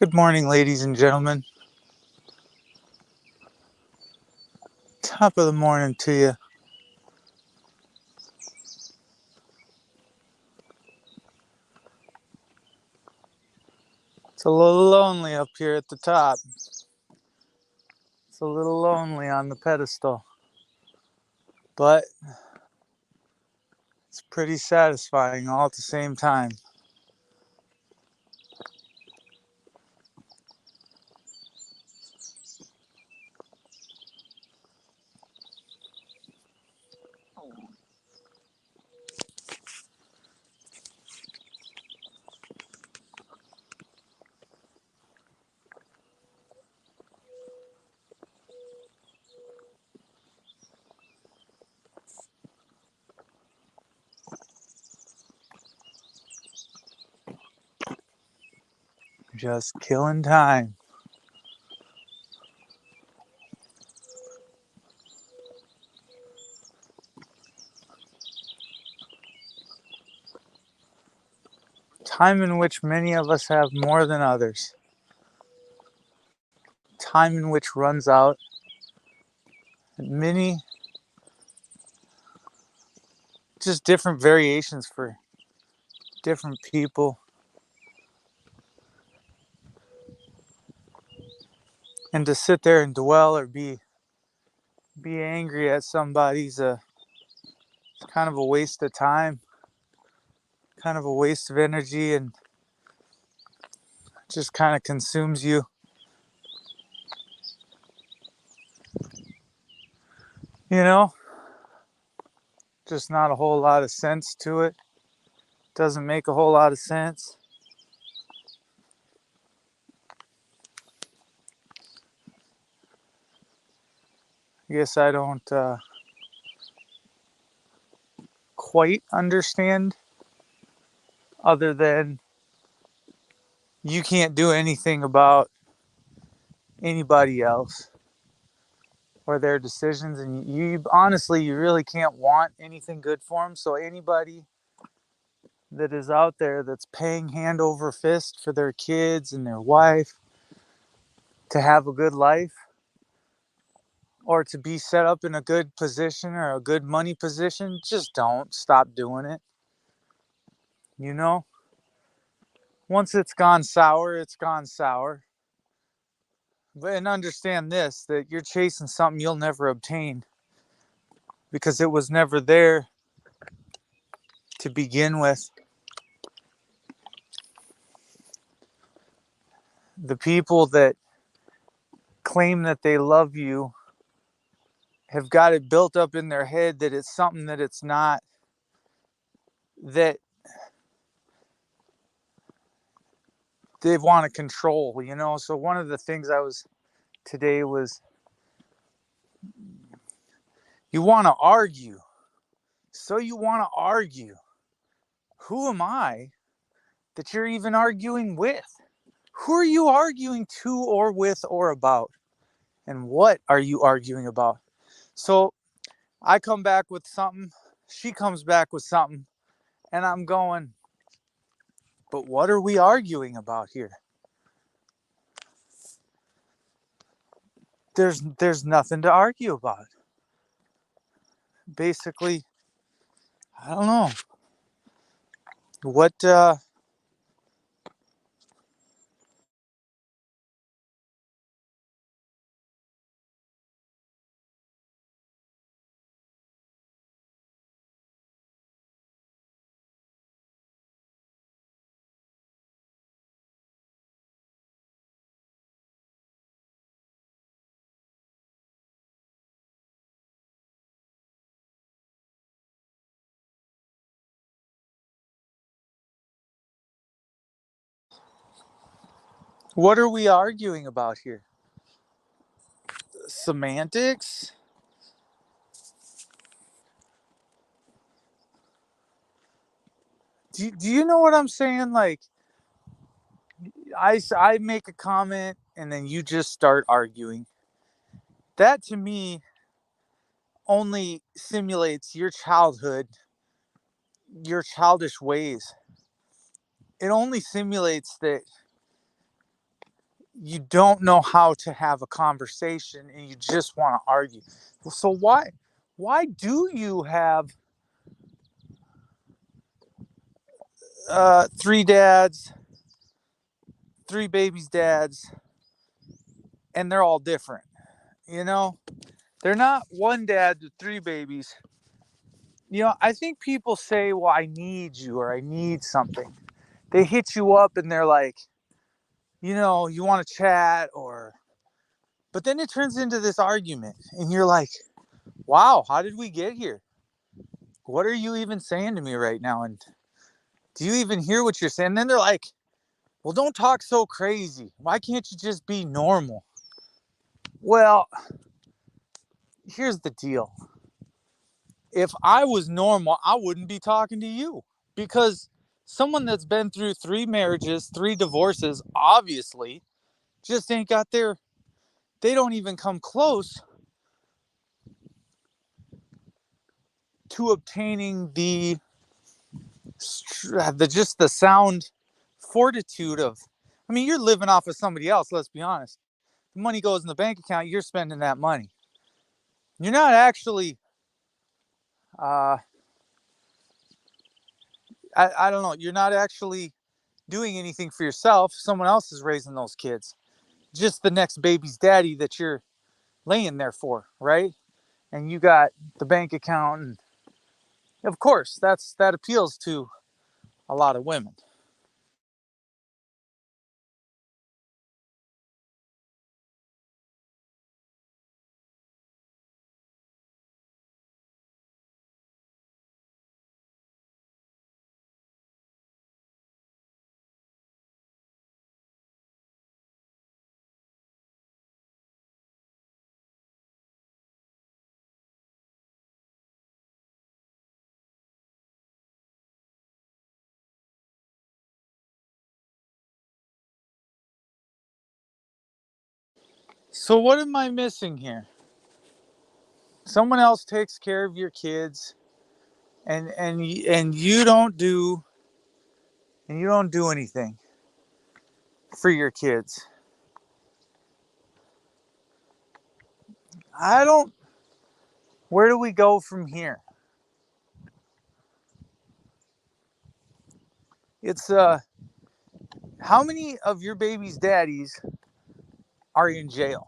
Good morning, ladies and gentlemen. Top of the morning to you. It's a little lonely up here at the top. It's a little lonely on the pedestal, but it's pretty satisfying all at the same time. Just killing time. Time in which many of us have more than others. Time in which runs out. Many, just different variations for different people. And to sit there and dwell or be angry at somebody's it's kind of a waste of time, kind of a waste of energy, and just kind of consumes you. You know, just not a whole lot of sense to it. Doesn't make a whole lot of sense. I guess I don't quite understand, other than you can't do anything about anybody else or their decisions, and you honestly, you really can't want anything good for them. So anybody that is out there that's paying hand over fist for their kids and their wife to have a good life, or to be set up in a good position or a good money position, just don't stop doing it. You know, once it's gone sour, it's gone sour. But and understand this, that you're chasing something you'll never obtain because it was never there to begin with. The people that claim that they love you have got it built up in their head that it's something that it's not, that they want to control, you know. So one of the things I was today was, you want to argue. So you want to argue. Who am I that you're even arguing with? Who are you arguing to or with or about? And what are you arguing about? So I come back with something, she comes back with something, and I'm going, but what are we arguing about here? There's nothing to argue about. Basically, I don't know. What are we arguing about here? Semantics? Do you know what I'm saying? Like, I make a comment and then you just start arguing. That to me only simulates your childhood, your childish ways. It only simulates that you don't know how to have a conversation and you just want to argue. So why do you have three dads, three babies dads, and they're all different? You know, they're not one dad with three babies. I think people say, well, I need you or I need something. They hit you up and they're like, you want to chat but then it turns into this argument and you're like, wow, how did we get here? What are you even saying to me right now? And do you even hear what you're saying? And then they're like, well, don't talk so crazy. Why can't you just be normal? Well, here's the deal. If I was normal, I wouldn't be talking to you because someone that's been through three marriages, three divorces, obviously just ain't got they don't even come close to obtaining the sound fortitude of, I mean, you're living off of somebody else, let's be honest. The money goes in the bank account, you're spending that money. You're not actually, uh, I don't know, you're not actually doing anything for yourself. Someone else is raising those kids. Just the next baby's daddy that you're laying there for, right? And you got the bank account, and of course, that appeals to a lot of women. So what am I missing here? Someone else takes care of your kids, and you don't do anything for your kids. I don't. Where do we go from here? It's how many of your baby's daddies are in jail?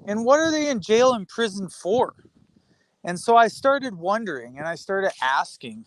And what are they in jail and prison for? And so I started wondering and I started asking.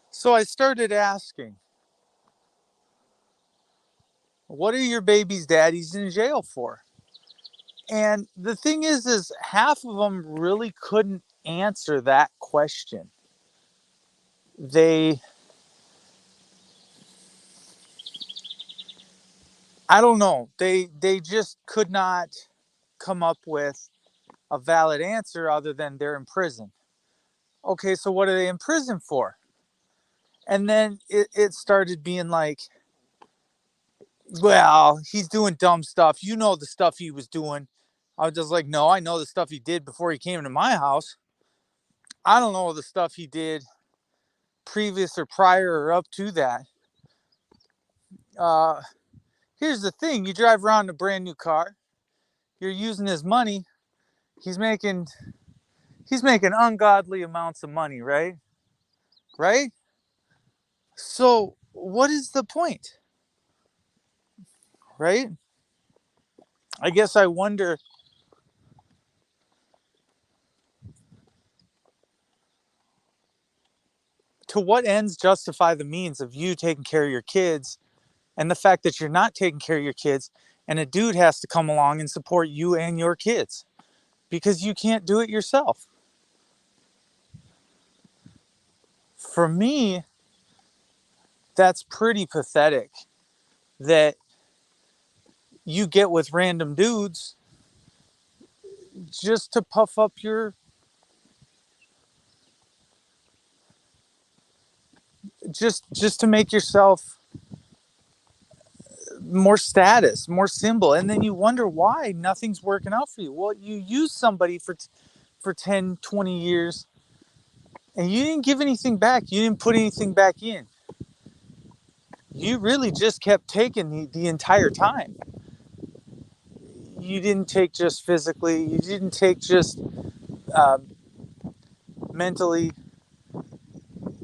So I started asking, what are your baby's daddies in jail for? And the thing is half of them really couldn't answer that question. They, I don't know, they just could not come up with a valid answer other than they're in prison. Okay, so what are they in prison for? And then it started being like, well, he's doing dumb stuff. You know the stuff he was doing. I was just like, no, I know the stuff he did before he came to my house. I don't know the stuff he did previous or prior or up to that. Uh, Here's the thing: you drive around in a brand new car. You're using his money. He's making he's making ungodly amounts of money, right? Right? So what is the point? Right? I guess I wonder, to what ends justify the means of you taking care of your kids and the fact that you're not taking care of your kids and a dude has to come along and support you and your kids because you can't do it yourself. For me, that's pretty pathetic that you get with random dudes just to puff up just to make yourself more status, more symbol, and then you wonder why nothing's working out for you. Well, you used somebody for 10, 20 years and you didn't give anything back. You didn't put anything back in. You really just kept taking the entire time. You didn't take just physically, you didn't take just uh, mentally.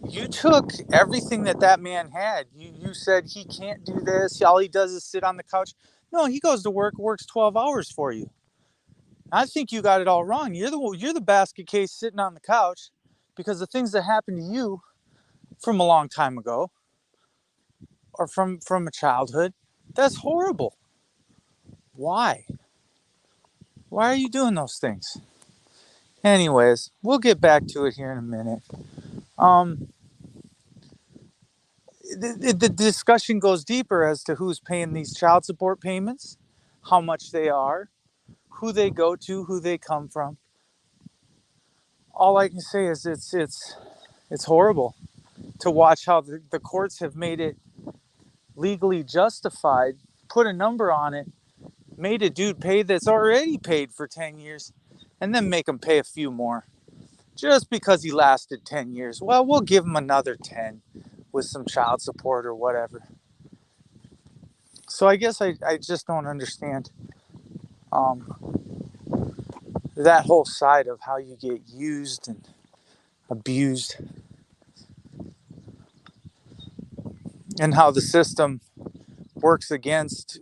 You took everything that man had. You said he can't do this. All he does is sit on the couch. No, he goes to work, works 12 hours for you. I think you got it all wrong. You're the basket case sitting on the couch because the things that happened to you from a long time ago or from a childhood, that's horrible. Why? Why are you doing those things? Anyways, we'll get back to it here in a minute. Um, the discussion goes deeper as to who's paying these child support payments, how much they are, who they go to, who they come from. All I can say is it's horrible to watch how the courts have made it legally justified, put a number on it, made a dude pay that's already paid for 10 years, and then make him pay a few more. Just because he lasted 10 years. Well, we'll give him another 10 with some child support or whatever. So I guess I just don't understand that whole side of how you get used and abused and how the system works against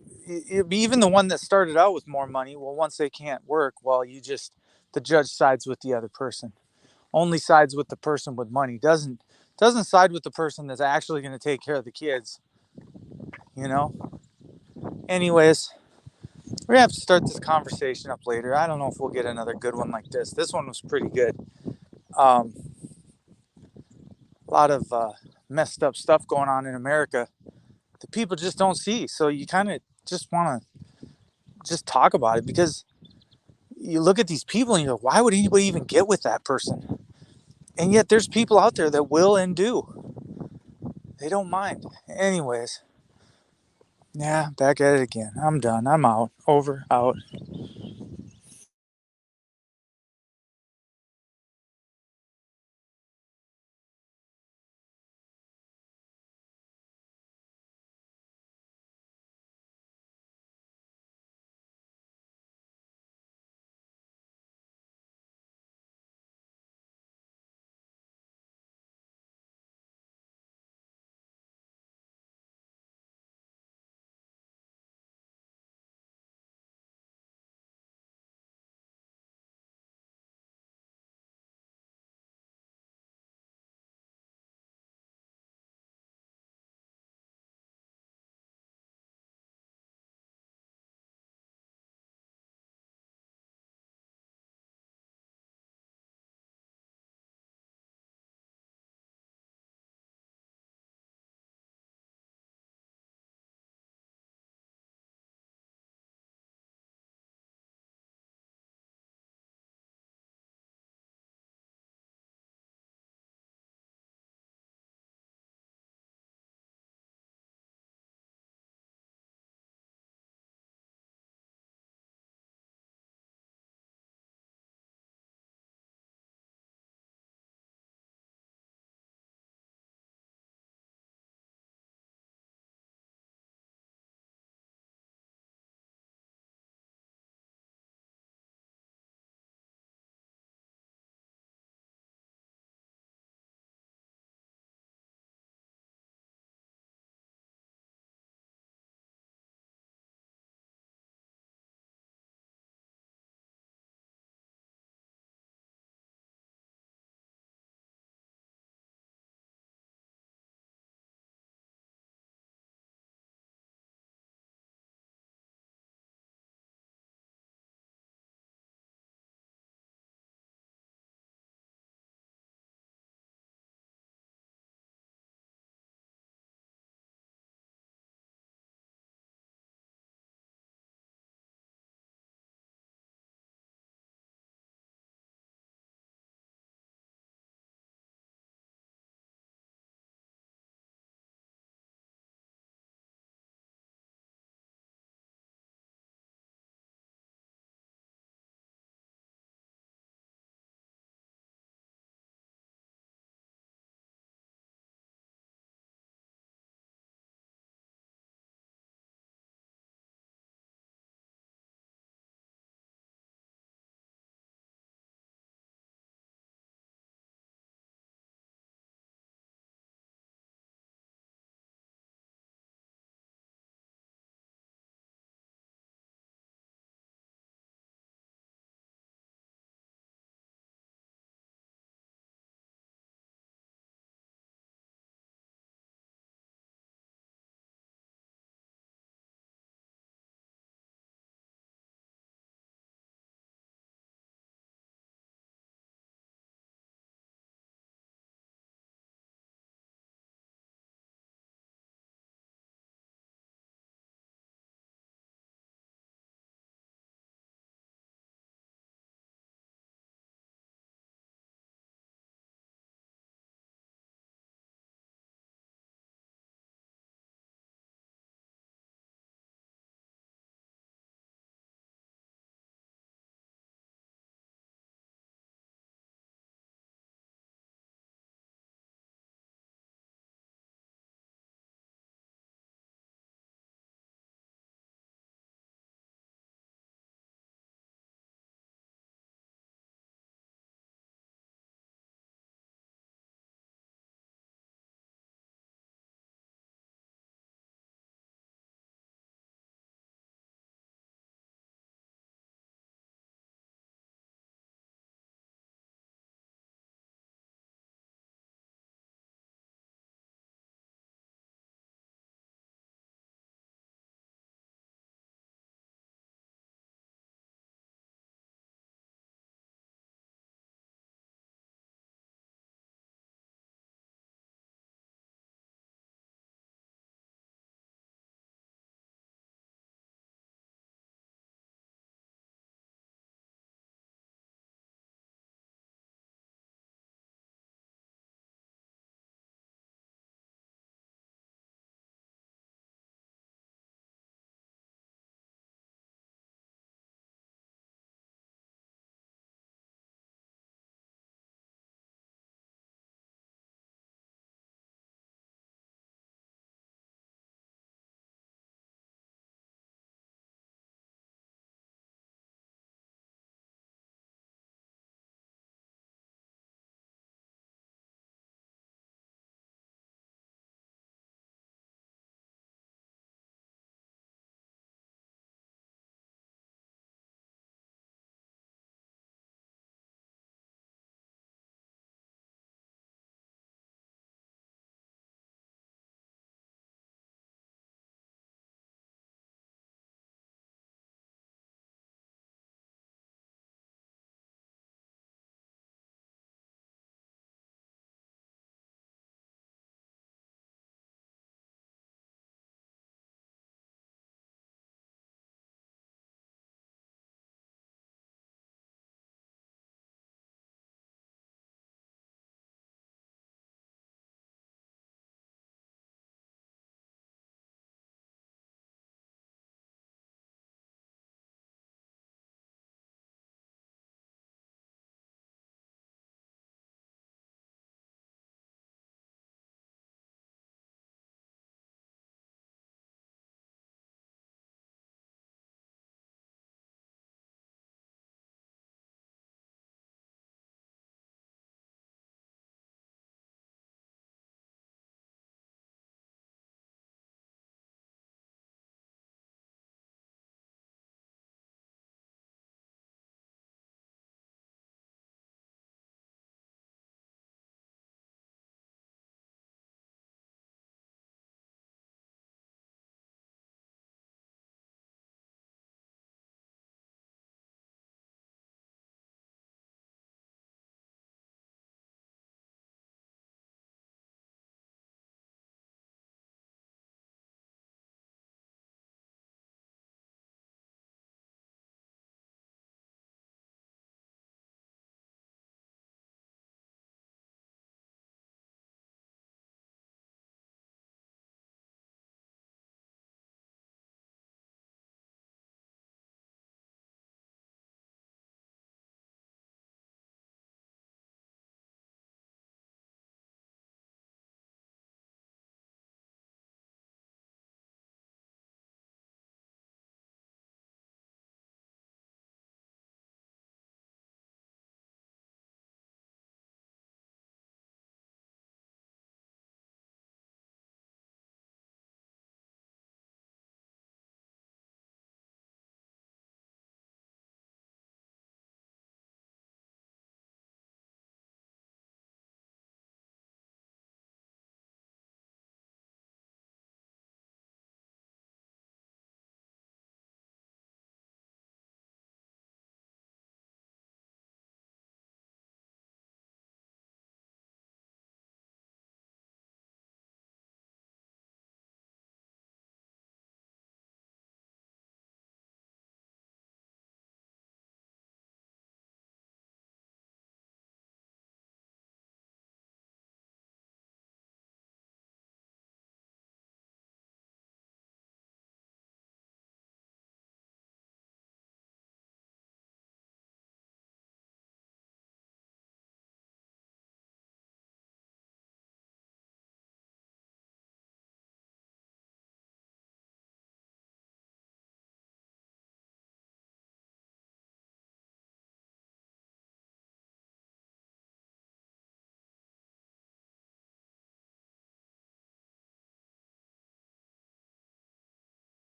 even the one that started out with more money. Well, once they can't work, well, the judge sides with the other person, only sides with the person with money, doesn't side with the person that's actually going to take care of the kids, you know. Anyways, we're gonna have to start this conversation up later. I don't know if we'll get another good one like this one was pretty good. A lot of messed up stuff going on in America that people just don't see, so you kind of just want to just talk about it, because you look at these people and you go, why would anybody even get with that person? And yet there's people out there that will and do. They don't mind. Anyways, yeah, back at it again. I'm done. I'm out. Over. Out.